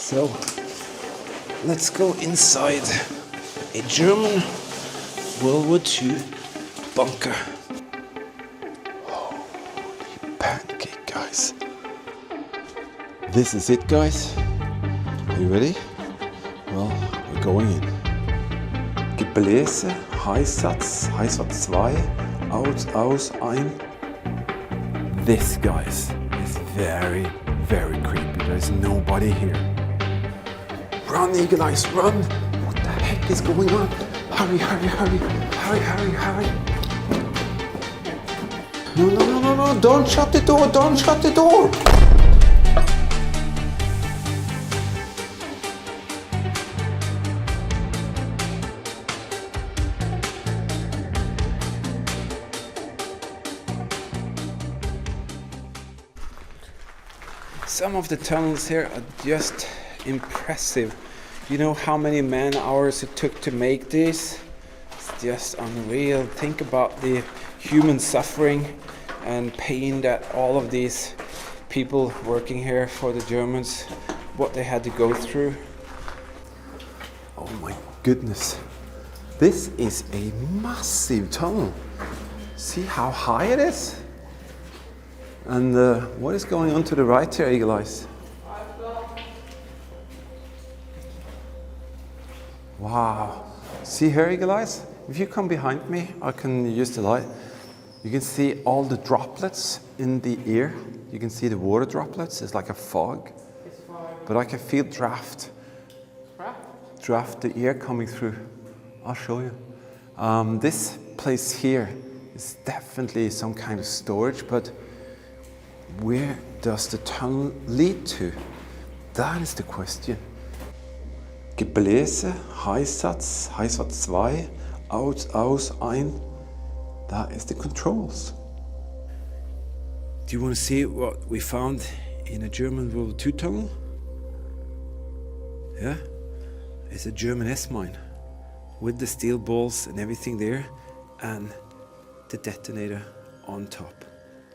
So let's go inside a German World War II bunker. Holy pancake, guys. This is it, guys. Are you ready? Well, we're going in. Gebläse, Highsatz 2, aus, ein. This, guys, is very, very creepy. There's nobody here. Run, Eagle Eyes, run! What the heck is going on? Hurry, hurry, hurry, hurry, hurry, hurry. No, don't shut the door, don't shut the door! Some of the tunnels here are just impressive. You know how many man hours it took to make this? It's just unreal. Think about the human suffering and pain that all of these people working here for the Germans, what they had to go through. Oh my goodness. This is a massive tunnel. See how high it is? And what is going on to the right here, Eagle Eyes? Wow. See here, Eagle Eyes? If you come behind me, I can use the light. You can see all the droplets in the air. You can see the water droplets. It's like a fog. But I can feel draft the air coming through. I'll show you. This place here is definitely some kind of storage, but where does the tunnel lead to? That is the question. Gebläse, Highsatz 2, aus, ein. That is the controls. Do you want to see what we found in a German World War II tunnel? Yeah? It's a German S-mine with the steel balls and everything there and the detonator on top.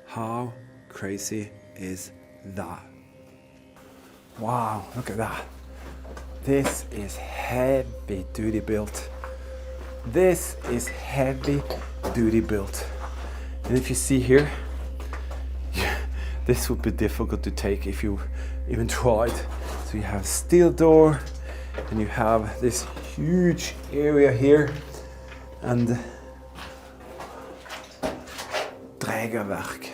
How crazy is that? Wow, look at that. This is heavy duty built. This is heavy duty built. And if you see here, this would be difficult to take if you even tried. So you have steel door and you have this huge area here and Trägerwerk.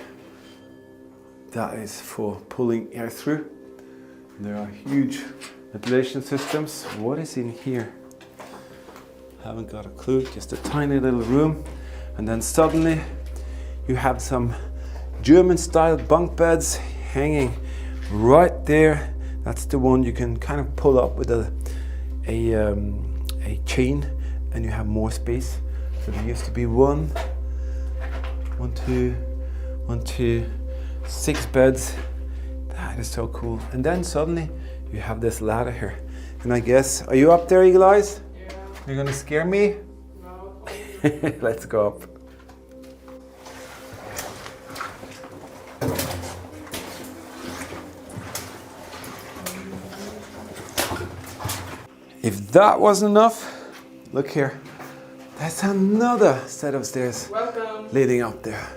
That is for pulling air through. There are huge ventilation systems. What is in here? Haven't got a clue, just a tiny little room. And then suddenly you have some German style bunk beds hanging right there. That's the one you can kind of pull up with a chain and you have more space. So there used to be one, two, 6 beds. That is so cool. And then suddenly you have this ladder here. And I guess, are you up there, Eagle Eyes? Yeah. You're gonna scare me? No. Let's go up. If that wasn't enough, look here. There's another set of stairs. Welcome. Leading up there.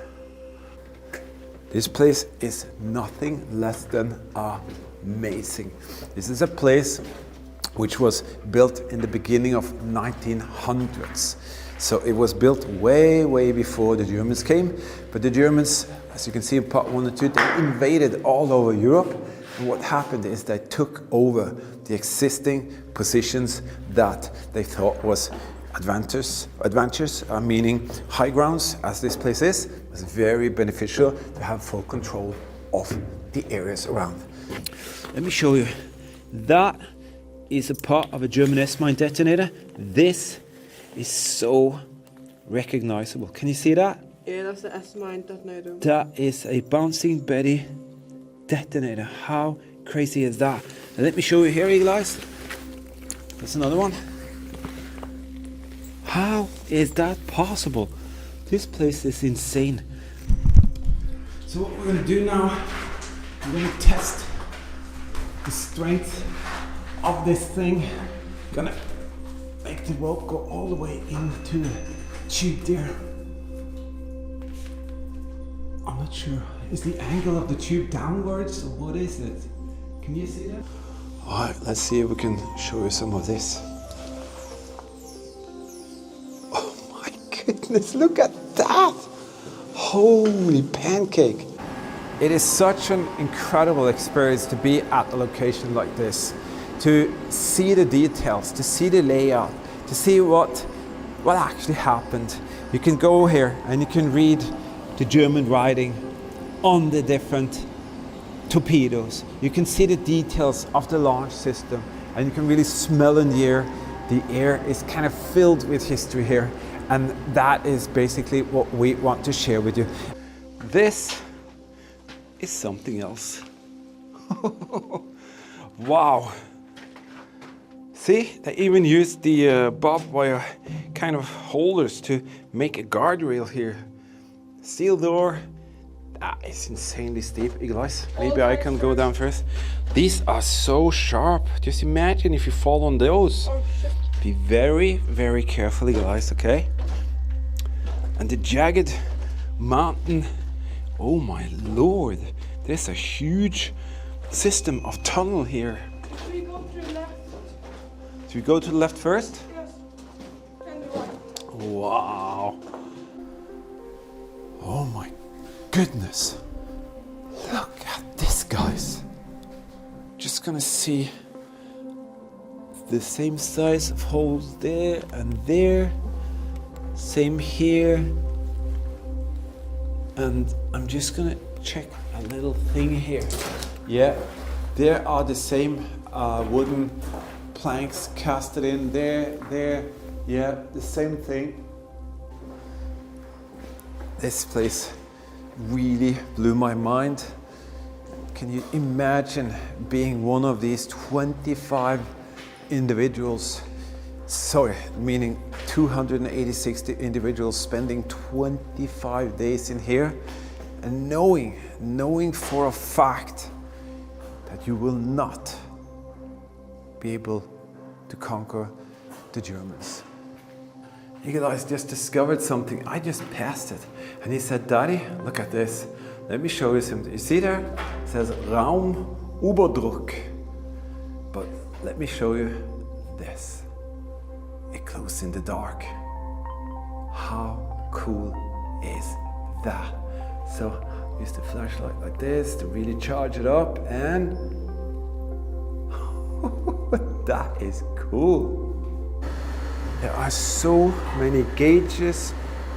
This place is nothing less than amazing. This is a place which was built in the beginning of 1900s. So it was built way, way before the Germans came. But the Germans, as you can see in part 1 and 2, they invaded all over Europe. And what happened is they took over the existing positions that they thought was advantageous, meaning high grounds, as this place is. It's very beneficial to have full control of the areas around. Let me show you. That is a part of a German S-mine detonator. This is so recognizable. Can you see that? Yeah, that's the S-mine detonator. That is a bouncing Betty detonator. How crazy is that? And let me show you here, Eagle Eyes. That's another one. How is that possible? This place is insane. So what we're going to do now, we're going to test the strength of this thing. Gonna make the rope go all the way into the tube there. I'm not sure. Is the angle of the tube downwards or what is it? Can you see that? Alright, let's see if we can show you some of this. Oh my goodness, look at that! Holy pancake! It is such an incredible experience to be at a location like this, to see the details, to see the layout, to see what actually happened. You can go here and you can read the German writing on the different torpedoes. You can see the details of the launch system and you can really smell in the air. The air is kind of filled with history here, and that is basically what we want to share with you. This is something else. Wow. See, they even used the barbed wire kind of holders to make a guardrail here. Steel door. That is insanely steep, guys. Maybe I can go down first. These are so sharp. Just imagine if you fall on those. Be very, very careful, guys, okay? And the jagged mountain. Oh my lord. There's a huge system of tunnel here. Should we go to the left? Should we go to the left first? Yes. And the right. Wow. Oh my goodness. Look at this, guys. Just gonna see the same size of holes there and there. Same here. And I'm just gonna check a little thing here. Yeah, there are the same wooden planks casted in there. Yeah, the same thing. This place really blew my mind. Can you imagine being one of these 25 individuals? Sorry, meaning 286 individuals spending 25 days in here and knowing for a fact that you will not be able to conquer the Germans. You guys just discovered something. I just passed it. And he said, Daddy, look at this. Let me show you something. You see there? It says Raumüberdruck. But let me show you this. It glows in the dark. How cool is that? So use the flashlight like this to really charge it up, and that is cool. There are so many gauges,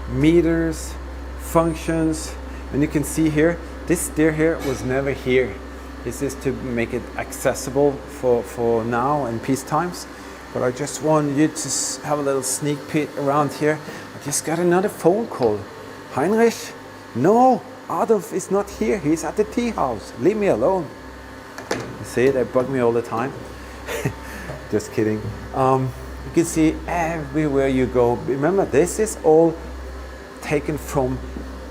meters, functions, and you can see here, this stair here was never here. This is to make it accessible for now and peace times. But I just want you to have a little sneak peek around here. I just got another phone call. Heinrich? No, Adolf is not here. He's at the tea house. Leave me alone. You see, they bug me all the time. Just kidding. You can see everywhere you go. Remember, this is all taken from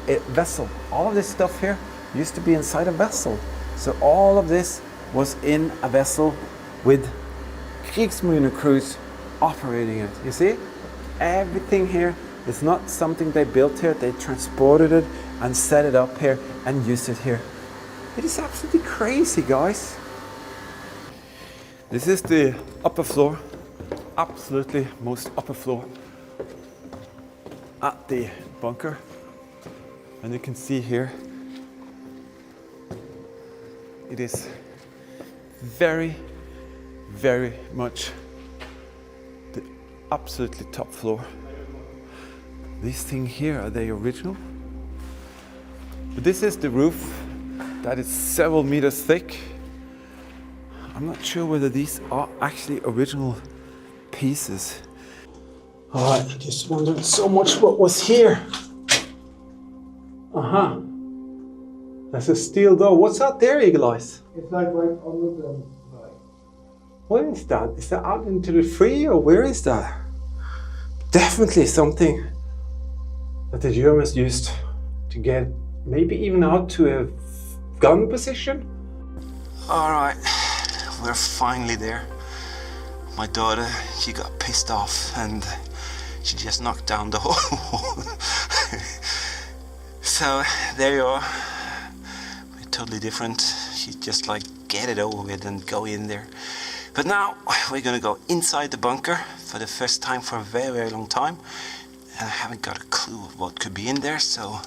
a vessel. All of this stuff here used to be inside a vessel. So all of this was in a vessel with Kriegsmarine crews operating it. You see? Everything here is not something they built here. They transported it and set it up here and used it here. It is absolutely crazy, guys. This is the upper floor. Absolutely most upper floor at the bunker. And you can see here, it is very, very much the absolutely top floor. These things here, are they original? But this is the roof that is several meters thick. I'm not sure whether these are actually original pieces. Alright, I just wondered so much what was here. That's a steel door. What's out there, Eagle Eyes? It's like right under the light. What is that? Is that out into the free, or where is that? Definitely something that the Germans used to get maybe even out to a gun position. Alright, we're finally there. my daughter, she got pissed off and she just knocked down the whole wall. So there you are. We're totally different. She just like get it over with and go in there. But now we're gonna go inside the bunker for the first time for a very, very long time. And I haven't got a clue of what could be in there, so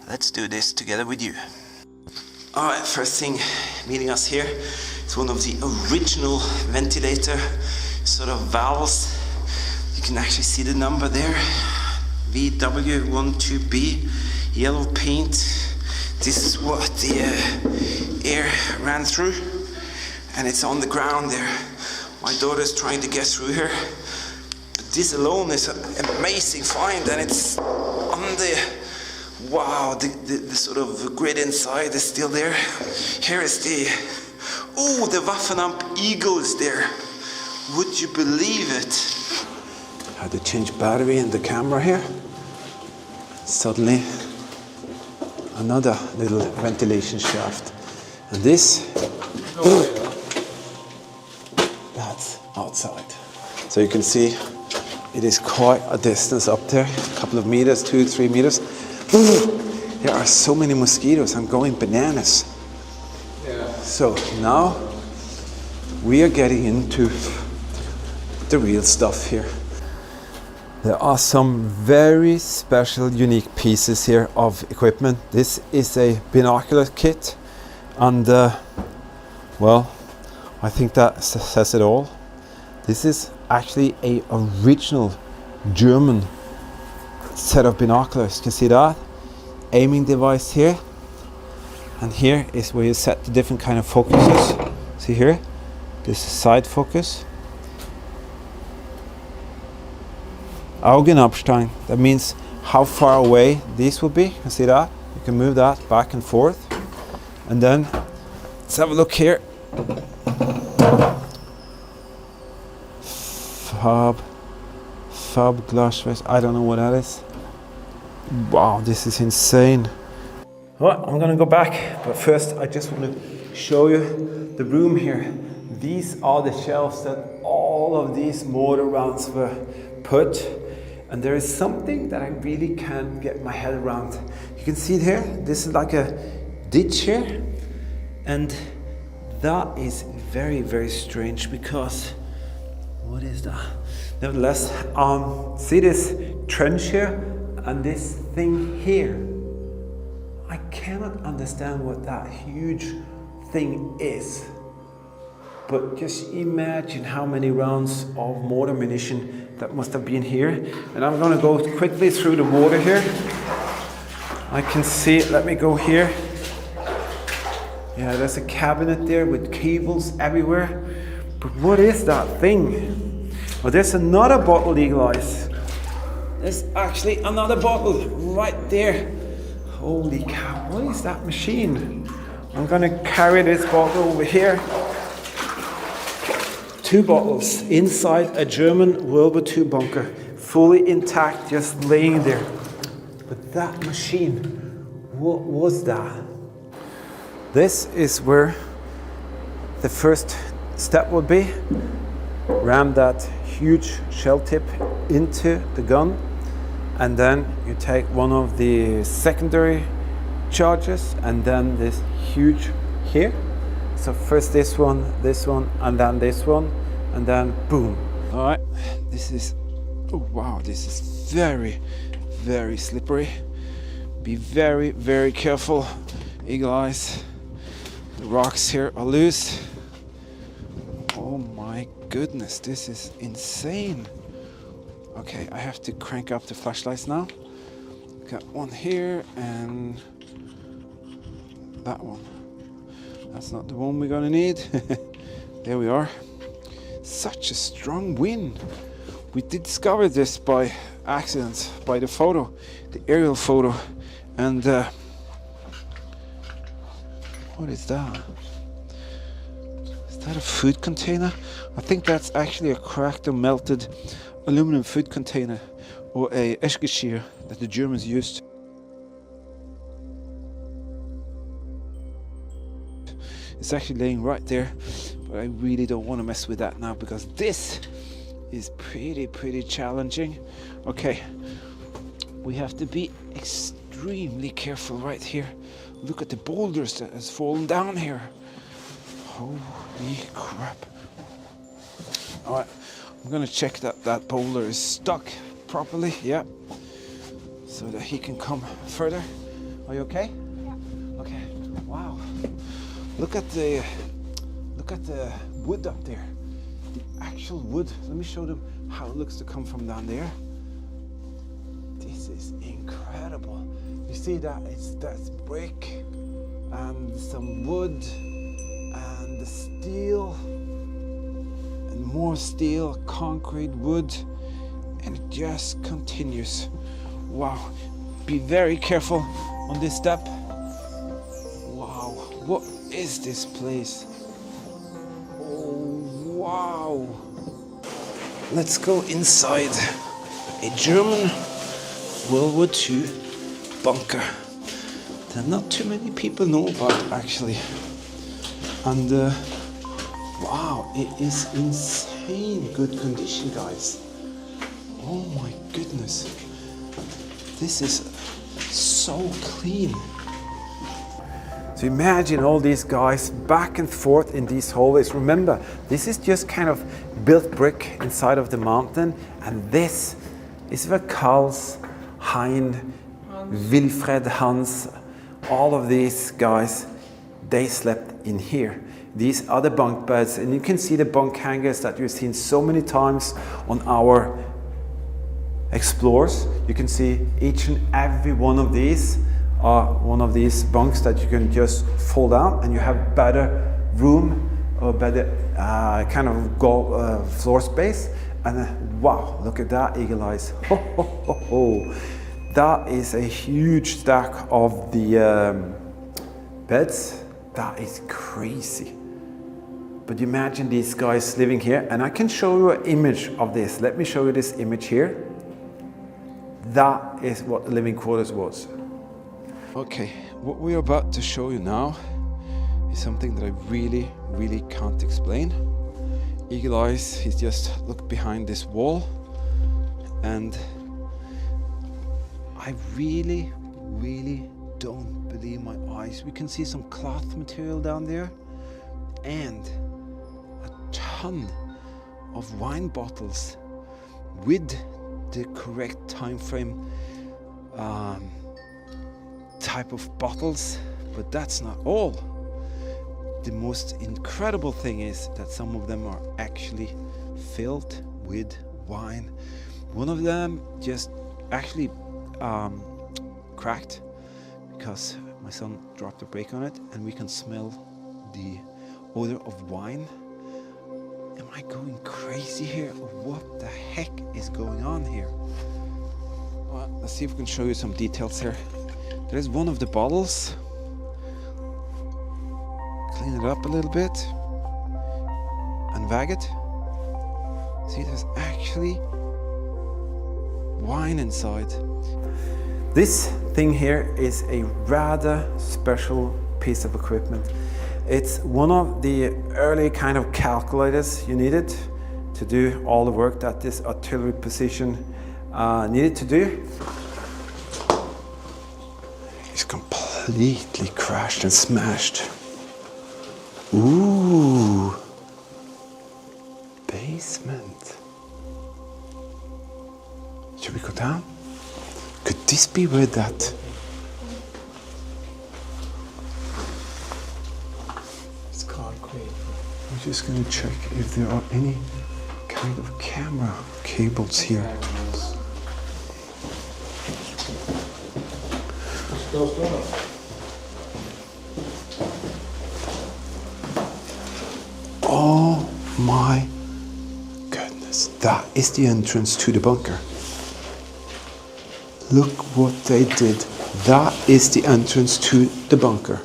let's do this together with you. Alright, first thing meeting us here is one of the original ventilator sort of valves. You can actually see the number there, WWII, yellow paint. This is what the air ran through, and it's on the ground there. My daughter's trying to get through here. But this alone is an amazing find, and it's on the, wow, the sort of grid inside is still there. Here is the, oh, the Waffenamp Eagle is there. Would you believe it? I had to change battery in the camera here. Suddenly, another little ventilation shaft. And this, that's outside. So you can see it is quite a distance up there, a couple of meters, 2-3 meters. There are so many mosquitoes, I'm going bananas. Yeah. So now we are getting into the real stuff here. There are some very special, unique pieces here of equipment. This is a binocular kit, and well, I think that says it all. This is actually a original German set of binoculars. You can see that aiming device here, and here is where you set the different kind of focuses. See here, this is side focus. Augenabstand, that means how far away these will be. You see that? You can move that back and forth. And then, let's have a look here. Fab Glasfest, I don't know what that is. Wow, this is insane. Well, I'm gonna go back, but first I just want to show you the room here. These are the shelves that all of these mortar rounds were put. And there is something that I really can't get my head around. You can see it here, this is like a ditch here. And that is very, very strange because, what is that? Nevertheless, see this trench here and this thing here. I cannot understand what that huge thing is. But just imagine how many rounds of mortar munition that must have been here. And I'm gonna go quickly through the water here. I can see, let me go here. Yeah, there's a cabinet there with cables everywhere. But what is that thing? Well, there's another bottle, Eagle Eyes. There's actually another bottle right there. Holy cow, what is that machine? I'm gonna carry this bottle over here. 2 bottles inside a German World War II bunker, fully intact, just laying there. But that machine, what was that? This is where the first step would be. Ram that huge shell tip into the gun, and then you take one of the secondary charges, and then this huge here. So first this one, and then this one, and then boom. All right, this is, oh wow, this is very, very slippery. Be very, very careful, Eagle Eyes. The rocks here are loose. Oh my goodness, this is insane. Okay, I have to crank up the flashlights now. Got one here and that one. That's not the one we're gonna need. There we are. Such a strong wind. We did discover this by accident, by the photo, the aerial photo. And what is that? Is that a food container? I think that's actually a cracked or melted aluminum food container, or a Eschgeschirr that the Germans used. It's actually laying right there. But I really don't want to mess with that now because this is pretty challenging. Okay, we have to be extremely careful right here. Look at the boulders that has fallen down here. Holy crap. All right, I'm gonna check that that boulder is stuck properly, yeah, so that he can come further. Are you okay? Yeah. Okay. Wow. Look at the wood up there. The actual wood. Let me show them how it looks to come from down there. This is incredible. You see that that's brick and some wood and the steel and more steel, concrete, wood, and it just continues. Wow. Be very careful on this step. Wow. What is this place? Oh, wow. Let's go inside a German World War II bunker that not too many people know about actually. And wow, it is insane good condition, guys. Oh my goodness. This is so clean. So imagine all these guys back and forth in these hallways. Remember, this is just kind of built brick inside of the mountain, and this is where Karls, Hein, Wilfred, Hans, all of these guys, they slept in here. These are the bunk beds, and you can see the bunk hangers that you've seen so many times on our Explorers. You can see each and every one of these are one of these bunks that you can just fold out, and you have better room or better kind of floor space. And wow, look at that, eagle eyes. Ho, ho, ho, ho. That is a huge stack of the beds. That is crazy. But imagine these guys living here, and I can show you an image of this. Let me show you this image here. That is what the living quarters was. Okay, what we're about to show you now is something that I really can't explain. Eagle eyes, he's just looked behind this wall, and I really don't believe my eyes. We can see some cloth material down there and a ton of wine bottles with the correct time frame type of bottles, but that's not all. The most incredible thing is that some of them are actually filled with wine. One of them just actually cracked because my son dropped a brake on it, and we can smell the odor of wine. Am I going crazy here? What the heck is going on here? Well, let's see if we can show you some details here. There's one of the bottles. Clean it up a little bit. Unbag it. See, there's actually wine inside. This thing here is a rather special piece of equipment. It's one of the early kind of calculators you needed to do all the work that this artillery position needed to do. It's completely crashed and smashed. Ooh, basement. Should we go down? Could this be where that? It's concrete. I'm just going to check if there are any kind of camera cables here. Oh my goodness, that is the entrance to the bunker. Look what they did. That is the entrance to the bunker.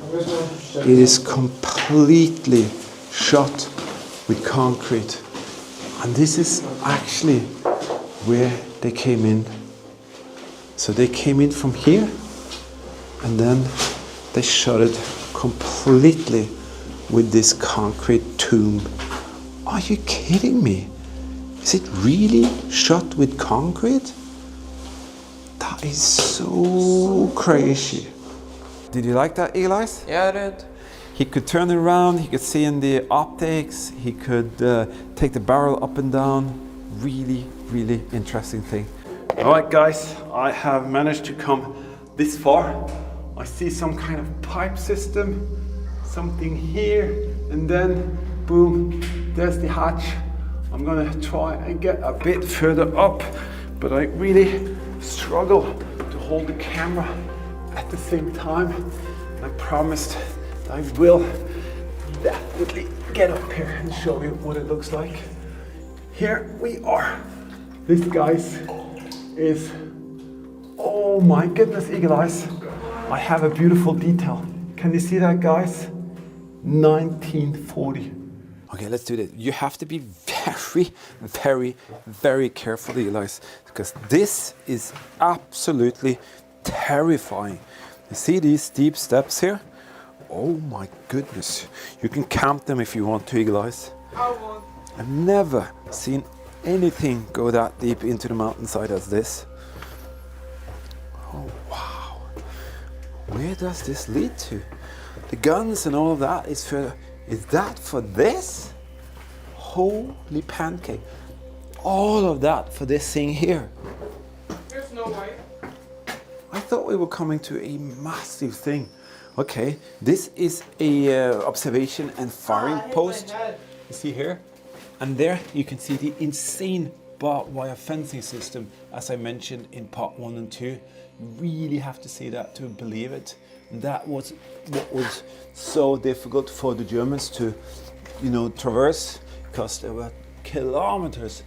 It is completely shot with concrete. And this is actually where they came in. So they came in from here, and then they shut it completely with this concrete tomb. Are you kidding me? Is it really shot with concrete? That is so crazy. Did you like that, Elias? Yeah, I did. He could turn it around, he could see in the optics, he could take the barrel up and down. Really, really interesting thing. All right, guys, I have managed to come this far. I see some kind of pipe system, something here, and then boom, there's the hatch. I'm gonna try and get a bit further up, but I really struggle to hold the camera at the same time. And I promised I will definitely get up here and show you what it looks like. Here we are. This, guys, is, oh my goodness, eagle eyes. I have a beautiful detail. Can you see that, guys? 1940. Okay, let's do this. You have to be very, very, very careful, Elias, because this is absolutely terrifying. You see these steep steps here? Oh my goodness. You can count them if you want to, Elias. I won't. I've never seen anything go that deep into the mountainside as this. Oh wow. Where does this lead to? The guns and all of that is that for this? Holy pancake. All of that for this thing here. There's no way. I thought we were coming to a massive thing. Okay, this is a observation and firing post. You see here? And there you can see the insane barbed wire fencing system, as I mentioned in part 1 and 2. You really have to see that to believe it. That was what was so difficult for the Germans to, traverse, because there were kilometers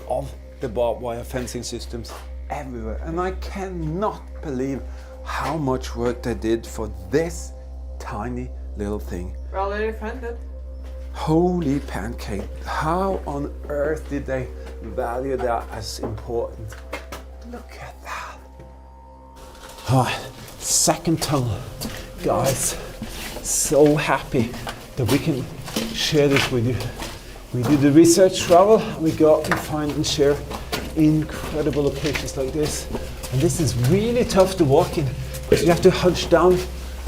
of the barbed wire fencing systems everywhere. And I cannot believe how much work they did for this tiny little thing. Well, they defended. Holy pancake. How on earth did they value that as important? Look at that. Second tunnel. Guys, so happy that we can share this with you. We do the research travel, we go out and find and share incredible locations like this. And this is really tough to walk in because you have to hunch down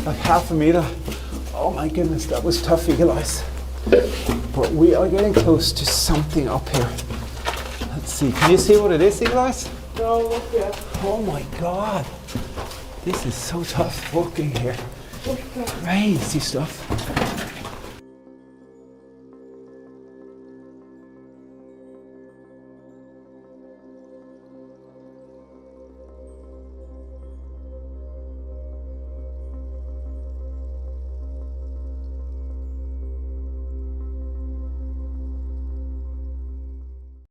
like half a meter. Oh my goodness, that was tough, eagle eyes. But we are getting close to something up here. Let's see, can you see what it is, eagle eyes? No, look yet. Oh my God, this is so tough walking here. Crazy stuff.